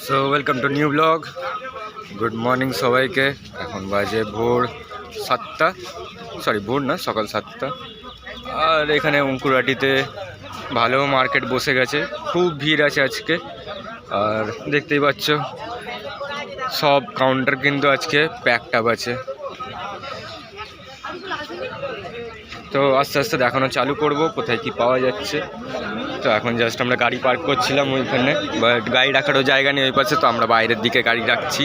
So welcome to new blog. Good morning সবাইকে। এখন বাজে ভোর 7টা, সরি ভোর না, সকাল 7টা। আর এখানে অঙ্কুরহাটিতে ভালো মার্কেট বসে গেছে, খুব ভিড় আছে আজকে। আর দেখতেই পাচ্ছ সব কাউন্টার কিন্তু আজকে প্যাকড আপ আছে। তো আস্তে আস্তে দেখানো চালু করব কোথায় কি পাওয়া যাচ্ছে। তো এখন জাস্ট আমরা গাড়ি পার্ক করছিলাম ওইখানে, বাট গাড়ি রাখারও জায়গা নেই ওই পাশে, তো আমরা বাইরের দিকে গাড়ি রাখছি।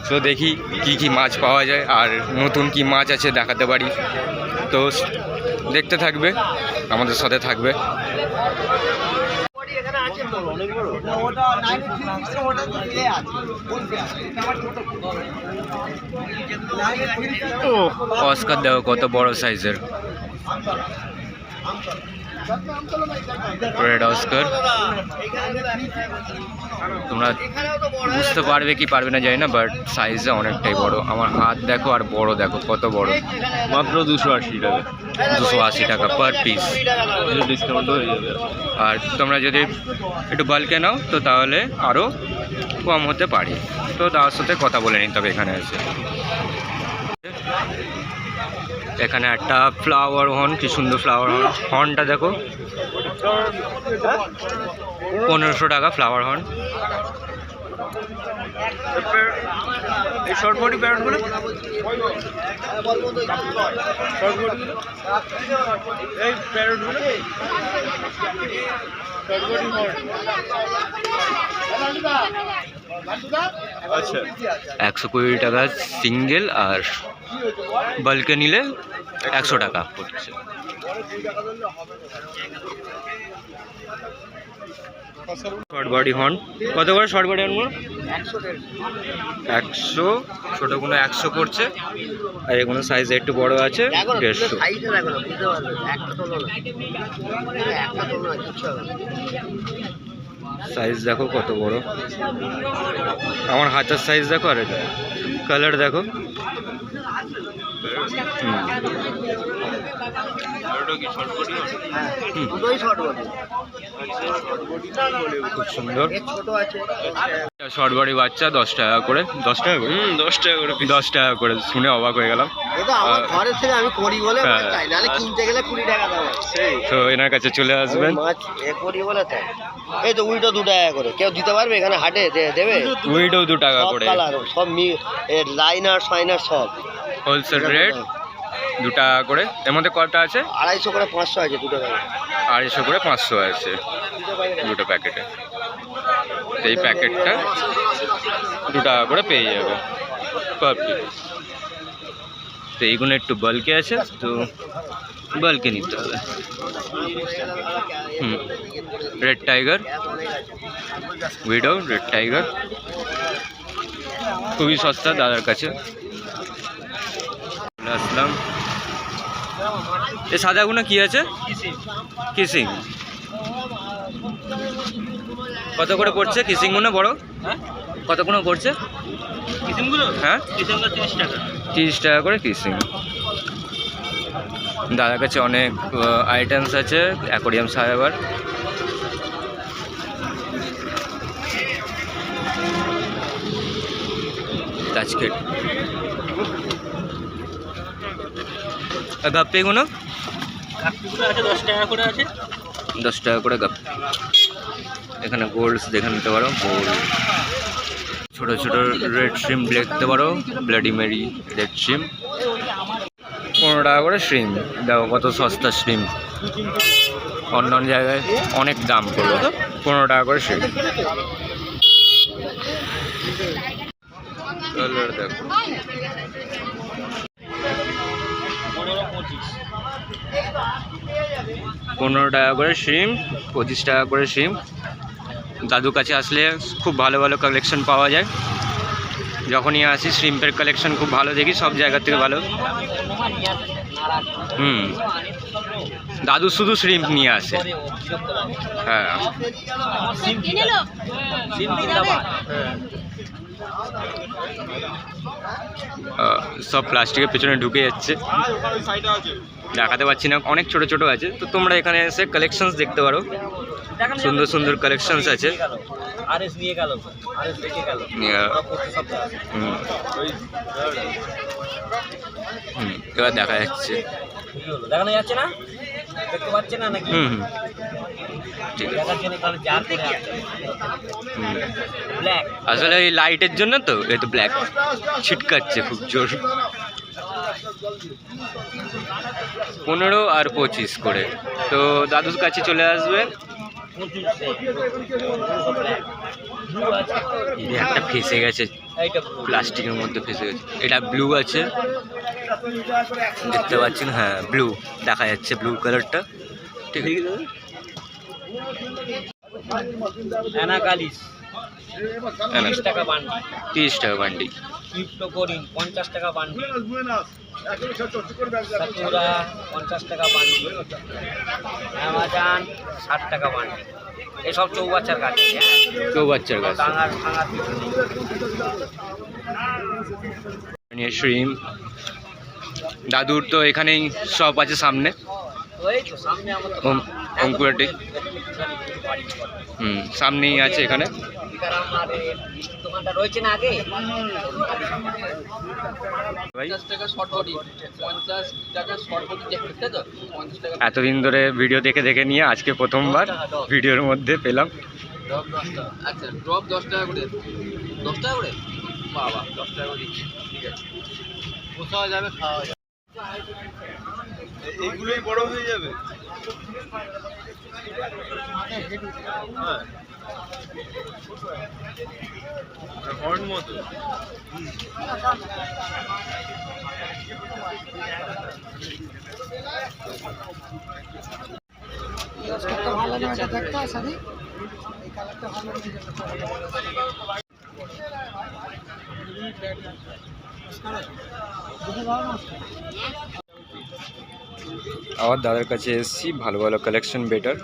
তো দেখি কি কি মাছ পাওয়া যায় আর নতুন কি মাছ আছে দেখাতে পারি। তো দেখতে থাকবে, আমাদের সাথে থাকবে। অস্কার দেখো কত বড় সাইজের রেড অস্কার। তোমরা বুঝতে পারবে কি পারবে না জানি না, বাট সাইজটা অনেকটাই বড়। আমার হাত দেখো আর বড় দেখো কত বড়। মাত্র 280 টাকা, 280 টাকা পার পিস। ডিসকাউন্ট হয়ে যাবে। আর তোমরা যদি একটু বাল্কে নাও তো তাহলে আরও কম হতে পারে। তো তার সাথে কথা বলে নিতে হবে এখানে এসে। এখানে একটা ফ্লাওয়ার হর্ন, কি সুন্দর ফ্লাওয়ার হর্ন। হর্নটা দেখো 1500 টাকা ফ্লাওয়ার হর্ন। এই শর্ট বডি প্যারটগুলো, এই প্যারটগুলো, শর্ট বডি হর্ন। আচ্ছা, 120 টাকা সিঙ্গেল, আর বাল্কে নিলে 100 টাকা পড়ছে। শর্ট বডি হর্ন কত করে? শর্ট বডি হর্নগুলো 100, ছোটোগুলো 100 পড়ছে, আর এগুলো সাইজ একটু বড় আছে 150। সাইজ দেখো কত বড়, আমার হাতের সাইজ দেখো, আর কালার দেখো। খুব সুন্দর শর্ট বডি বাচ্চা 10 টাকা করে। 10 টাকা করে? 10 টাকা করে। 10 টাকা করে শুনে অবাক হয়ে গেলাম। ঘরের থেকে আমি করি বলে চাই, নাহলে কিনতে গেলে 20 টাকা দাম। তো এনার কাছে চলে আসবেন। মাছ করি বলে তাই। এই তো উইডো 2 টাকা করে, কেউ দিতে পারবে এখানে হাটে দেবে? উইডো 2 টাকা করে, কালার সব লাইনার ফাইনার সব হোলসেল রেট 2 টাকা করে। এর মধ্যে কটা আছে? 250 করে 500 আছে, 2 টাকা 250 করে 500 আছে দুটো প্যাকেটে। এই প্যাকেটটা 2 টাকা করে পেয়ে যাবে পার পিস। তো এইগুলো একটু বাল্কে আছে, তো বাল্কে নিতে হবে। Red tiger, widow, red tiger খুবই সস্তা দাদার কাছে। আসলাম। এই সাদাগুলো কি আছে? কিসিং কত করে পড়ছে? কিসিংগুলো বড় কতগুলো পড়ছে? কিসিমগুলো, হ্যাঁ, কিসিমগুলো 30 টাকা। 30 টাকা করে কিসিং। দাদার কাছে অনেক আইটেমস আছে অ্যাকোরিয়াম সাজাবার। কাচকেট, গাপ্পিগুলো আছে 10 টাকা করে আছে। 10 টাকা করে গাপ্পি। এখানে গোল্ডস দেখে নিতে পারো, গোল্ড। ছোটো ছোটো রেড শ্রিম দেখতে পারো, ব্লাডি মেরি রেড শ্রিম। 15 টাকা করে শ্রিম। দেখো কত সস্তা শ্রিম, অন্য অন্য জায়গায় অনেক দাম করবে। 15 টাকা করে শ্রিম। কালার দেখো 15 টাকা করে শ্রিম, 25 টাকা করে শ্রিম। দাদুর কাছে আসলে খুব ভালো ভালো কালেকশন পাওয়া যায়। যখনই আসি শ্রিম্পের কালেকশন খুব ভালো দেখি, সব জায়গা থেকে ভালো। দাদু শুধু শ্রিম্প নিয়ে আসে। হ্যাঁ, সব প্লাস্টিকের পেছনে ঢুকে যাচ্ছে, দেখাতে পাচ্ছি না। অনেক ছোট ছোট আছে, তো তোমরা এখানে এসে কালেকশনস দেখতে পারো। সুন্দর সুন্দর কালেকশনস আছে। আরএস নিয়ে গেল, আরএস রেখে গেল। এবার দেখা যাচ্ছে। দেখানো যাচ্ছে না, দেখতে পাচ্ছে না নাকি? ঠিক আছে। দেখার জন্য তাহলে যা করে ব্ল্যাক, আসলে এই লাইটের জন্য তো এই তো ব্ল্যাক ছিটকাচ্ছে খুব জোর। 15 আর 25 করে। তো দাদুর কাছে চলে আসবে। এই একটা ফেসে গেছে, প্লাস্টিকের মধ্যে ফেসে গেছে। এটা ব্লু আছে, দেখতে পাচ্ছেন? হ্যাঁ, ব্লু দেখা যাচ্ছে, ব্লু কালারটা। ঠিক আছে দাদা। অ্যানাকালিস 30 টাকা বান্ডি, 30 টাকা বান্ডি। ক্রিপ্টো কোরিন 50 টাকা বান্ডি, সাকুরা 50 টাকা বান্ডি, অ্যামাজন 60 টাকা বান্ডি। এসব চৌবাচ্চার গাছ, হ্যাঁ, চৌবাচ্চার গাছ। ডাঙার ভাঙার কিছু নেই। শ্রিম দাদুর তো এখানেই শপ আছে সামনে, ওই তো সামনে আমার অঙ্কুরাটি। সামনেই আছে এখানে। দোকানটা রয়েছে না আগে? ভাই 50 টাকা শর্ট বডি, 50 টাকা শর্ট বডি দেখতে তো 50 টাকা। এতদিন ধরে ভিডিও দেখে দেখে নিয়ে আজকে প্রথমবার ভিডিওর মধ্যে পেলাম। ড্রপ 10 টাকা। আচ্ছা, ড্রপ 10 টাকা করে, 10 টাকা করে। বাবা, 10 টাকা করে দিচ্ছি, ঠিক আছে। কোথাও যাবে, খাওয়া যাবে। এইগুলোই বড় হয়ে যাবে। হর্ন মতো। ভালো না, এটা দেখতে হয় সাথে এই কালারটা ভালো আমার দাদার কাছে এসেছি, ভালো ভালো কালেকশন বেটার।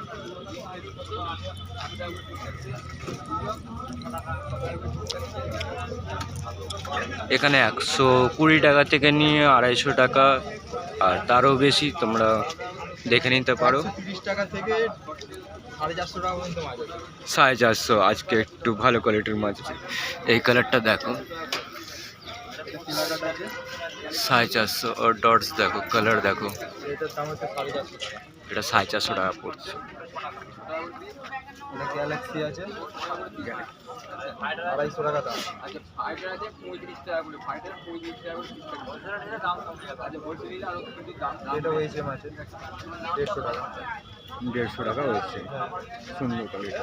এখানে 120 টাকা থেকে নিয়ে 250 টাকা আর তারও বেশি তোমরা দেখে নিতে পারো। 30 টাকা থেকে 450 টাকা পর্যন্ত মাছ আছে। 450 আজকে একটু ভালো কোয়ালিটির মাছ আছে। এই কালারটা দেখো, 450 আর ডটস দেখো, কালার দেখো। এটার দাম হচ্ছে 450 টাকা। এটা 450 টাকা পড়ছে। এটা গ্যালাক্সি আছে, 250 টাকা দাম। আচ্ছা, ফাইটার আছে 35 টাকা করে, ফাইটার 35 টাকা করে, 30 টাকা করে। দাম কম টাকা আছে, হোলসেল নিলে আরো কিছু দাম। এটা ওইচএম আছে 150 টাকা। 150 টাকা হচ্ছে, সুন্দর কোয়ালিটি।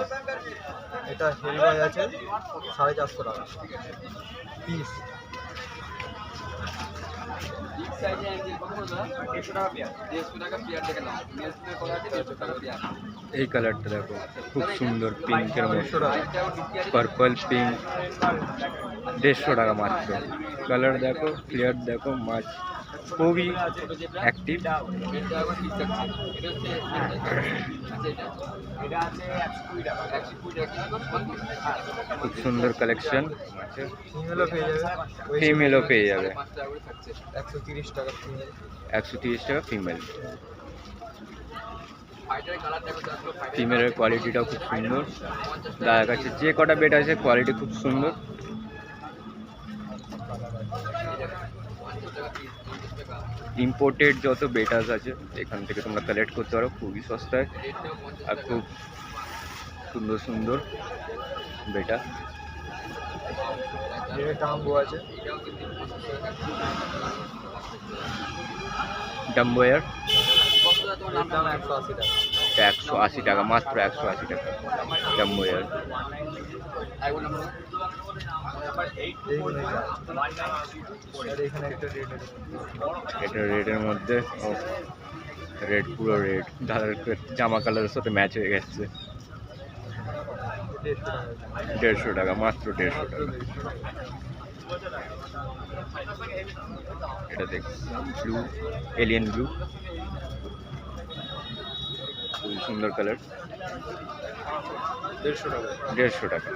এটা হেলবাই আছে 450 টাকা পিস। বিগ সাইজে অ্যাঙ্গেল কত বলছো? 150 টাকা পেয়ার, 150 টাকা পেয়ার থেকে নাও। নেসলে কত আছে? 150 টাকা পেয়ার। এই কালারটা দেখো, খুব সুন্দর পিঙ্কের মধ্যে, 150 টাকা। Purple pink. 150 টাকা মাত্র। কালার দেখো, ক্লিয়ার দেখো, মাছ খুবই অ্যাক্টিভ। এটা আবার ঠিক আছে। এটা হচ্ছে এটা আছে 120 টাকা, 120 টাকা। খুব সুন্দর কালেকশন। ফিমেলও পেয়ে যাবে, ফিমেলও পেয়ে যাবে, 5 টাকা করে থাকছে। 130 টাকা ফিমেল। 130 টাকা ফিমেল। ফাইটারের কালার দেখো, জাস্ট ফাইটার। ফিমেলের কোয়ালিটিটাও খুব সুন্দর। দাদার কাছে যে কটা বেড আছে কোয়ালিটি খুব সুন্দর। ইম্পোর্টেড যত বেটাস আছে এখান থেকে তোমরা কালেক্ট করতে পারো খুবই সস্তায় আর খুব সুন্দর সুন্দর বেটা। ডাম্বো আছে, ডাম্বো এয়ার এর দাম 180 টাকা। 180 টাকা মাত্র, 180 টাকা ডাম্বো এয়ার। এইগুলো আর এখানে একটা রেড আছে। এটা রেডের মধ্যে, রেড পুরো রেড, দাদার জামা কালারের সাথে ম্যাচ হয়ে গেছে। 150 টাকা মাত্র, 150 টাকা। এটা দেখ, ব্লু, এলিয়েন ব্লু। খুবই সুন্দর কালার, 150 টাকা।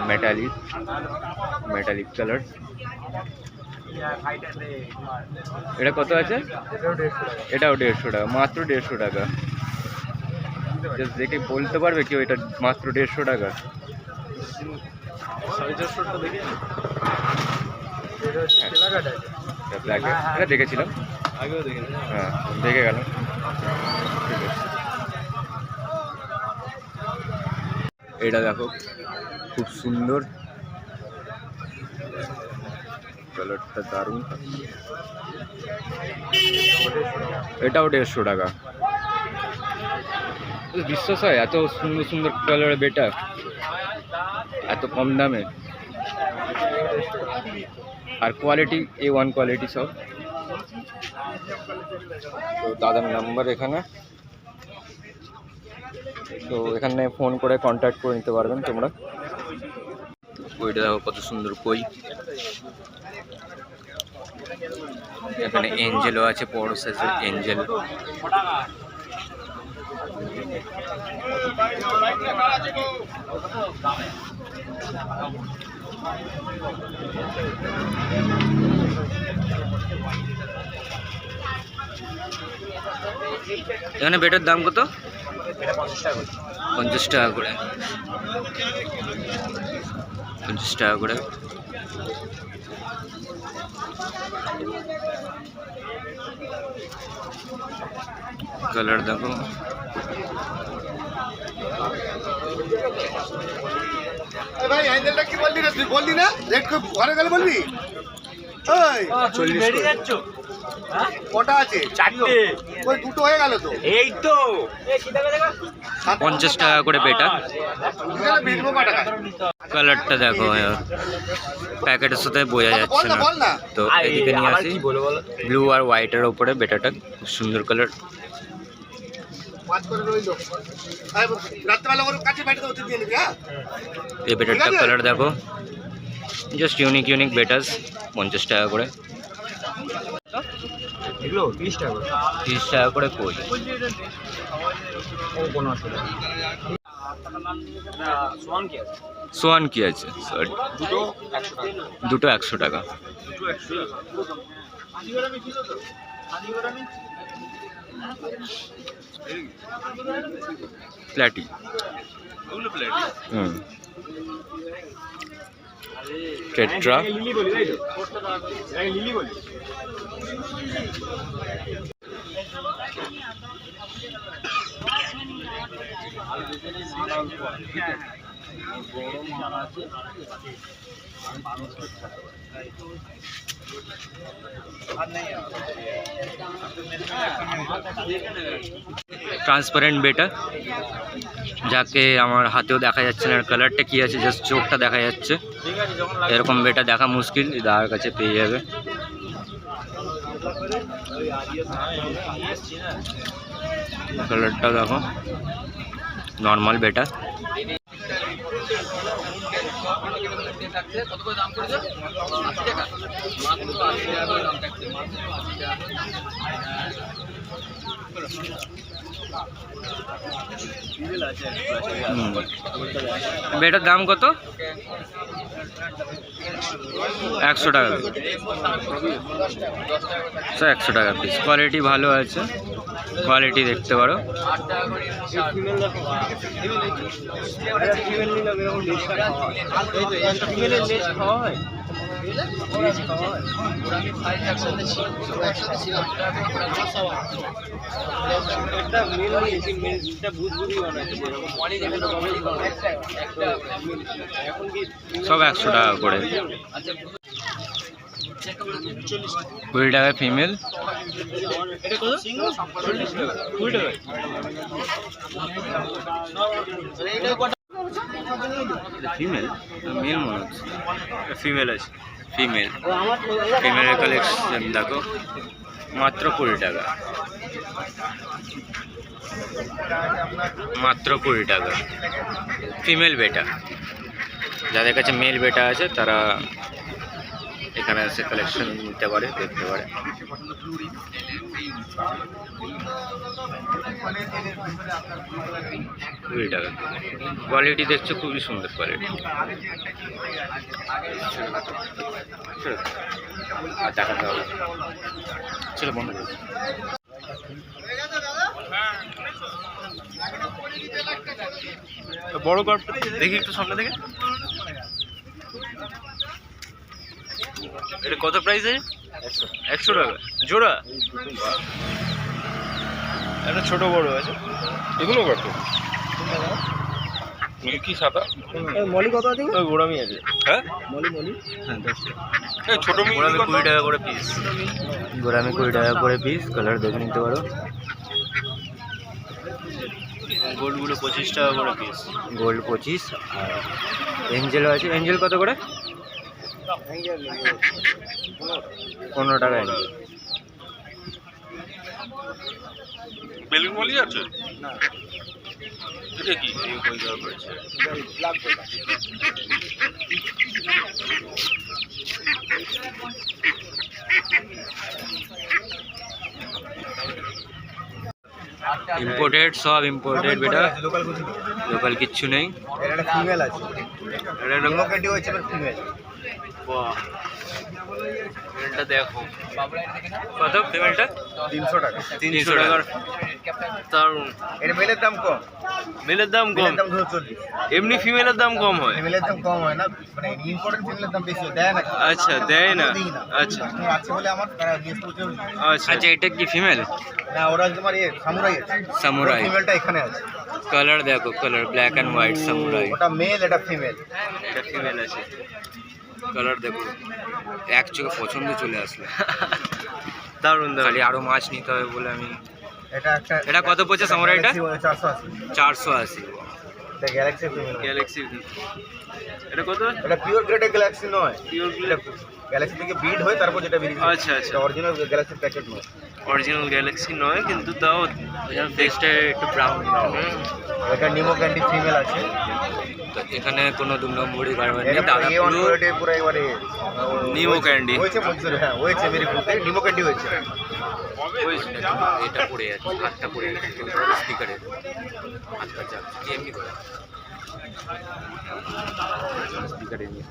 মেটালিক কালার, এটা কত আছে? এটাও 150 টাকা, মাত্র 150 টাকা। জাস্ট দেখে বলতে পারবে কেউ এটা মাত্র 150 টাকা? এটা দেখেছিলাম, হ্যাঁ দেখে গেলাম। ঠিক আছে, এটা দেখো খুব সুন্দর কালারটা, দারুণ। এটাও 150 টাকা। বিশ্বাস হয় এত সুন্দর সুন্দর কালারের বেটা এত কম দামে? আর কোয়ালিটি A1 কোয়ালিটি সব। তো দাদার নাম্বার এখানে, তো এখানে ফোন করে কন্ট্যাক্ট করে নিতে পারবেন তোমরা। কইটা দেখো কত সুন্দর কই। এখানে এঞ্জেলও আছে, বড় সাইজের এঞ্জেল। এখানে বেটার দাম কত? 50 টাকা করে। 50 টাকা করে। কালার দেখো, ভাই হ্যান্ডেলটা কি বললি রে? তুই বললি না রেট ঘরে গেলে বলবি? ওই 40 কটা আছে? 4টে। ওই দুটো হয়ে গেল তো। এই তো 50 টাকা করে বেটা। বেচবো কটা? কালারটা দেখো, প্যাকেটের সাথে বোঝা যাচ্ছে না। বল না। তো এদিকে নিয়ে আসি, ব্লু আর হোয়াইটের ওপরে বেটাটা, খুব সুন্দর কালার। পাঁচ করে রইলো। রাত্রেবেলা ওর কাছে বাইরে তো দিয়ে নিবি। হ্যাঁ, এই বেটারটা কালার দেখো, জাস্ট ইউনিক বেটাস। 50 টাকা করে। এগুলো 30 টাকা। 30 টাকা করে কই। ও 15 টাকা। না সোয়ান কি আছে? সোয়ান কি আছে? দুটো 100 টাকা। দুটো 100 টাকা। প্ল্যাটি। হুম, টেট্রা। লিলি বলি তাই তো? লিলি বলি। ট্রান্সপারেন্ট বেটা, যাকে আমার হাতেও দেখা যাচ্ছে না, কালারটা কি আছে, জাস্ট চোখটা দেখা যাচ্ছে। এরকম বেটা দেখা মুশকিল, দাদার কাছে পেয়ে যাবে। কালারটা দেখো, নর্মাল বেটা। কত করে দাম করেছে? 80 টাকা। মাত্র 80 টাকা করে দাম থাকছে। মাত্র 80 টাকা করে। বেটার দাম কত? 100 টাকা। স্যার 100 টাকা পিস। কোয়ালিটি ভালো আছে, কোয়ালিটি দেখতে পারো। 8 টাকা করে। ফিমেলের লেজ খাওয়া হয়? সব 100 টাকা করে। 20 টাকা ফিমেল। ফিমেল, মেল মনে হচ্ছে। ফিমেল আছে, ফিমেলের কালেকশন দেখো, মাত্র 20 টাকা। মাত্র 20 টাকা ফিমেল বেটা। যাদের কাছে মেল বেটা আছে তারা এখানে এসে কালেকশন নিতে পারে, দেখতে পারে। টাকা। কোয়ালিটি দেখছো, খুবই সুন্দর কোয়ালিটি। আর দেখাতে হবে, চলো বন্ধ করো। বড় কাপটা দেখি একটু সামনে থেকে। এটা কত প্রাইস আছে? 100 টাকা জোড়া। একটা ছোট বড় আছে, এগুলো কত? মিল্কি সাদা মলি কত আছে? ওই গোড়ামি আছে। হ্যাঁ মলি হ্যাঁ 10 টাকা। এই ছোট গোড়ামি 20 টাকা করে পিস। গোড়ামি 20 টাকা করে পিস। কালার দেখে নিতে পারো। গোল্ডগুলো 25 টাকা করে পিস। গোল্ড 25। আর এঞ্জেলও আছে। এঞ্জেল কত করে? 15 টাকা এঞ্জেল। বেলুন মলি আছে না? এটা কি এই কই দেওয়া পড়ছে? ইম্পোর্টেড, সব ইম্পোর্টেড বেটা, লোকাল কিচ্ছু নেই। এটা ফিমেল আছে, এটা ডেমোক্রেটিক হচ্ছে বাট ফিমেল। বাহ, ফিমেলটা দেখো কত? ফিমেলটা 300 টাকা। 300 টাকার। দারুণ। এর মেলের দাম কম, মেলের দাম কম, মেলের দাম 240। এমনি ফিমেলের দাম কম হয়? ফিমেলের দাম কম হয় না, মানে ইম্পোর্টেন্ট ফিমেলের দাম বেশি হয়, দেয় না। আচ্ছা, দেয় না। দিই না। আচ্ছা কাস্টমার আছে বলে আমার তারা নিয়ে পৌঁছে। আচ্ছা আচ্ছা, এটা কি ফিমেল? না, ওরা তোমার সামুরাই আছে। সামুরাই। ফিমেলটা এখানে আছে। কালার দেখো, colour black and white samurai. ওটা মেল, এটা ফিমেল। এটা ফিমেল আছে। কালার দেখো, এক চোখে পছন্দ চলে আসলো। দারুণ দারুণ। খালি আরো মাছ নিতে হবে বলে আমি। এটা একটা, এটা কত পড়ছে সামুরাইটা? 480। 480। এটা গ্যালাক্সি ফিমেল। গ্যালাক্সি। এটা কত? এটা পিওর গ্রেডের গ্যালাক্সি নয়, পিওর গ্যালাক্সি থেকে বিড হয় তারপর যেটা বেরিয়েছে। আচ্ছা আচ্ছা, অরিজিনাল গ্যালাক্সি প্যাকেট নয়। অরিজিনাল গ্যালাক্সি নয়, কিন্তু তাও ফেসটা একটু ব্রাউন। এটা নিমো ক্যান্ডি ফিমেল আছে। তো এখানে কোনো 2 নম্বরই গাড়ি নেই। এটা দাদা A1 পুরো কোয়ালিটি পুরো একবারে নিমো ক্যান্ডি হয়েছে মজুর। হ্যাঁ হয়েছে, মেরি ফুটে নিমো ক্যান্ডি হয়েছে। এটা পড়ে আছে, হাতটা পড়ে আছে স্পিকারে, হাতটা যাচ্ছে কি এমনি করে স্পিকারে নিয়ে।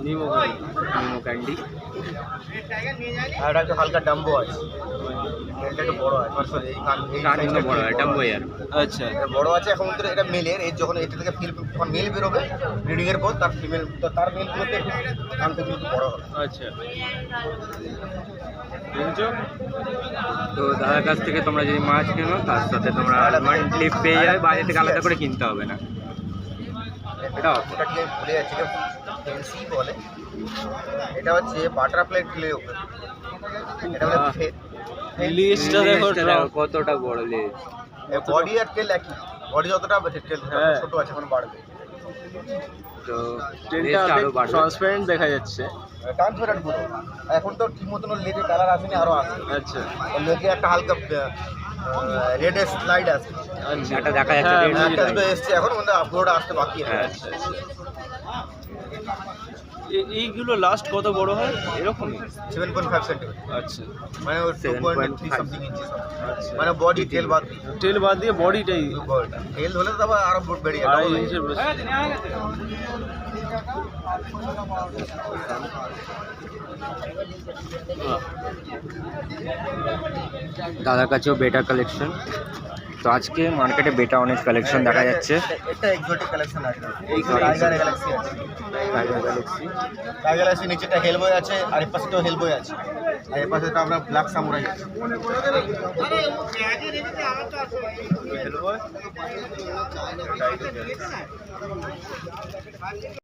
নিমো ক্যান্ডি। আর একটা হালকা ডাম্বো আছে, এটা একটু বড় আছে। সরি, এই কান এই কানগুলো বড় হয়, ডাম্বো ইয়ার। আচ্ছা, এটা বড় আছে। এখন তো এটা মেলের, এই যখন এটা থেকে যখন মেল বেরোবে ব্রিডিং এর পর, তার ফিমেল তার মেলগুলোতে কানগুলো একটু বড় হবে। আচ্ছা। তো দাদার কাছ থেকে তোমরা যদি মাছ কেনো, তার সাথে তোমরা মান্থলি পেয়ে যাবে, বাইরে থেকে আলাদা করে কিনতে হবে না। এটা ওটাকে ভুলে যাচ্ছে, এটা ফেন্সি বলে। এটা হচ্ছে বাটারফ্লাই ক্লে। এটা হচ্ছে লিস্টটা দেখো কতটা বড় লেজ। বডি আর টেল একই, বডি যতটা টেল ছোট আছে, এখন বাড়বে। তো টেলটা আরো বাড়বে, ট্রান্সপারেন্ট দেখা যাচ্ছে। ট্রান্সপারেন্ট পুরো। এখন তো ঠিক মতন লেজে কালার আসেনি, আরো আছে। আচ্ছা, লেজে একটা হালকা রেড স্লাইড আছে। আচ্ছা, এটা দেখা যাচ্ছে। একটা দুটো এসছে, এখন মধ্যে পুরোটা আসতে বাকি আছে। আচ্ছা আচ্ছা। এইগুলো লাস্ট কত বড় হয়? এরকমই 7.5 সেন্টিমিটার, আচ্ছা, মানে 2.3 সামথিং ইঞ্চি। আচ্ছা। মানে বডি টেল বাদ দিয়ে, টেল বাদ দিয়ে বডিটাই টেল হলে তো আবার আরো বেড়ে যাবে। 2.5 ইঞ্চের বেশি। দাদার কাছেও বেটা কালেকশন। তো আজকে মার্কেটে বেটা অনেক কালেকশন দেখা যাচ্ছে। এটা এক্সোটিক কালেকশন আছে। এই টাইগার গ্যালাক্সি আছে, টাইগার গ্যালাক্সি। টাইগার গ্যালাক্সি নিচেটা হেলবয় আছে, আর এর পাশেটাও হেলবয় আছে, আর এর পাশেটা আমরা ব্ল্যাক সামুরাই আছে। হেলবয়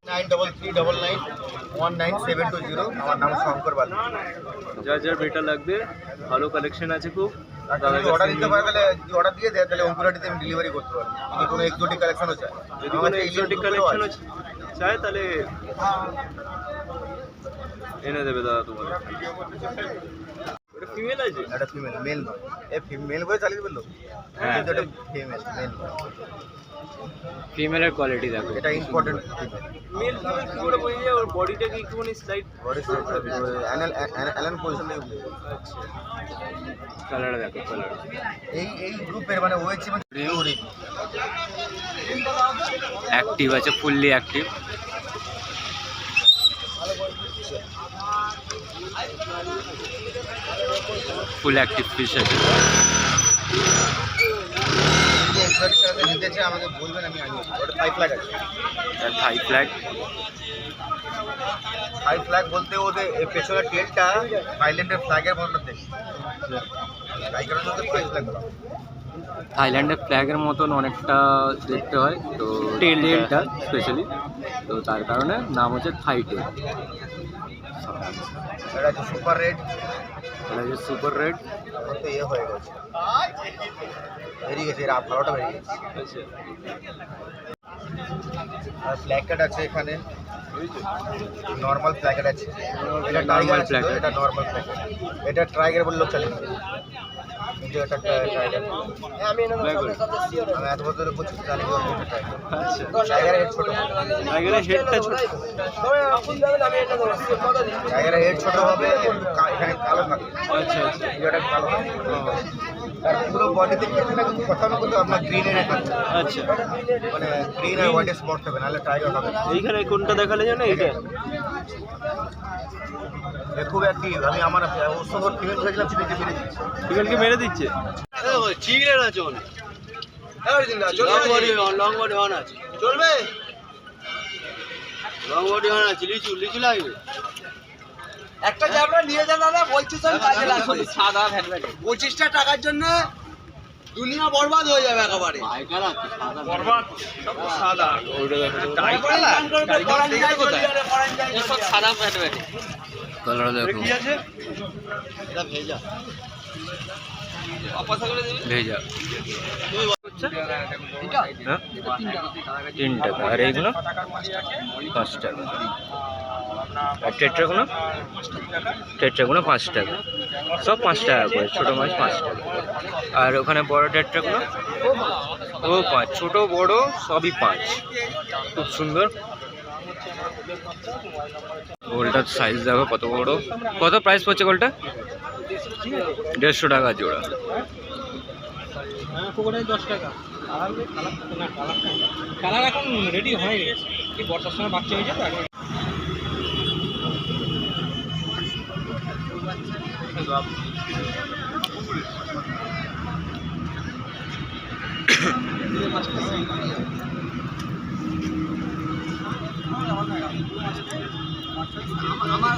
9339199720। আমার নাম শঙ্কর বালি। যার যার বেটা লাগবে, ভালো কালেকশন আছে খুব। যদি অর্ডার দিতে পারে, তাহলে যদি অর্ডার দিয়ে দেয়, তাহলে অঙ্কুরাটিতে আমি ডেলিভারি করতে পারি। যদি কোনো এক্সোটিক কালেকশনও চাই, যদি কোনো এক্সোটিক কালেকশন চায়, তাহলে এনে দেবে দাদা তোমাদের। ফিমেল আছে? একটা ফিমেল, মেল নয়। এ ফিমেল বলে চালিয়ে দিল, হ্যাঁ। কিন্তু এটা ফিমেল, মেল নয়। ফিমেলের কোয়ালিটি দেখো। এটা ইম্পর্টেন্ট ফিমেল। মেল ফিমেল কি করে বোঝা যায়? ওর বডিটা কি একটুখানি স্লাইড? বডি অ্যালান পজিশন থেকে আচ্ছা। কালার দেখো, কালার। এই গ্রুপের মানে ওয়েছে মানে পিওরি। অ্যাক্টিভ আছে, fully active. Full active fish আছে। যে এক্সপার্টের সাথে নিতে চাই আমাকে বলবেন, আমি আনি। ওটা 5 লাখ আছে। থাই ফ্ল্যাগ। 5 লাখ বলতে ওদের এই পেছনের টেলটা থাইল্যান্ডের ফ্ল্যাগের মতো দেখি, তাই কারণে ওদের 5 লাখ বলা। থাইল্যান্ডের ফ্ল্যাগের মতন অনেকটা দেখতে হয়, তো টেলটা স্পেশালি, তো তার কারণে নাম হচ্ছে থাই টেল। এটা হচ্ছে সুপার রেড, এটা হচ্ছে সুপার রেড। এখন তো ইয়ে হয়ে গেছে, বেরিয়ে গেছে, এর ভালোটা বেরিয়ে গেছে। আচ্ছা। আর ব্ল্যাক ক্যাট আছে এখানে, নর্মাল ব্ল্যাক ক্যাট আছে। এটা Normal টাইগার আছে, black cat। এটা নর্মাল ব্ল্যাক ক্যাট। এটা টাইগার বলে লোক চালিয়ে দিচ্ছে। কিন্তু এটা টাইগার, আমি এত বছর বলছি জানি না এটা টাইগার। আচ্ছা। টাইগারের হেড ছোট, টাইগারের হেডটা ছোট। টাইগারের হেড ছোট হবে, এখানে কালো থাকে, আচ্ছা আচ্ছা। এটা কালো থাকে। আর পুরো বডিতে কিন্তু কথা না বলতে আপনার গ্রিনের থাকে, আচ্ছা। মানে গ্রিন আর হোয়াইট স্পট হবে, নাহলে টাইগার হবে না। এইখানে কোনটা দেখালে জানো? এইটা এ খুব অ্যাক্টিভ। আমি আমার ওর সঙ্গে ফিমেল ধরেছিলাম, চিপিতে ফিরে দিচ্ছি। ফিমেলকে মেরে দিচ্ছে? চিংড়ে আছে অনেক। লং বডি হর্ন আছে। চলবে। লং বডি হর্ন আছে। লিচু লিচু লাগবে। একটা যে আমরা নিয়ে যান দাদা, বলছি তো কাজে লাগবে। সাদা ভ্যাটভ্যাটে। 25টা টাকার জন্য দুনিয়া বরবাদ হয়ে যাবে একেবারে। পায়কার আছে সাদা বরবাদ। সাদা। ওইটা দেখো। সব সাদা ভ্যাটভ্যাটে। কালার দেখো, কি আছে? এটা ভেজা। অপাসা করে দিবি? ভেজা। হ্যাঁ? 3 টাকা। আর এইগুলো 5 টাকা। আর টেট্রাগুলো 5 টাকা। সব 5 টাকা করে, ছোটো মাছ 5 টাকা। আর ওখানে বড় টেট্রাগুলো ও 5, ছোটো বড় সবই 5। খুব সুন্দর। গোলটার সাইজ দেখো কত বড়। কত প্রাইস পড়ছে গোলটা? 150 টাকা জোড়া। পুকুরের 10 টাকা। কালার এখন রেডি হয়ে গেছে, এই বর্ষার সময় বাচ্চা হয়ে যাবে। আমার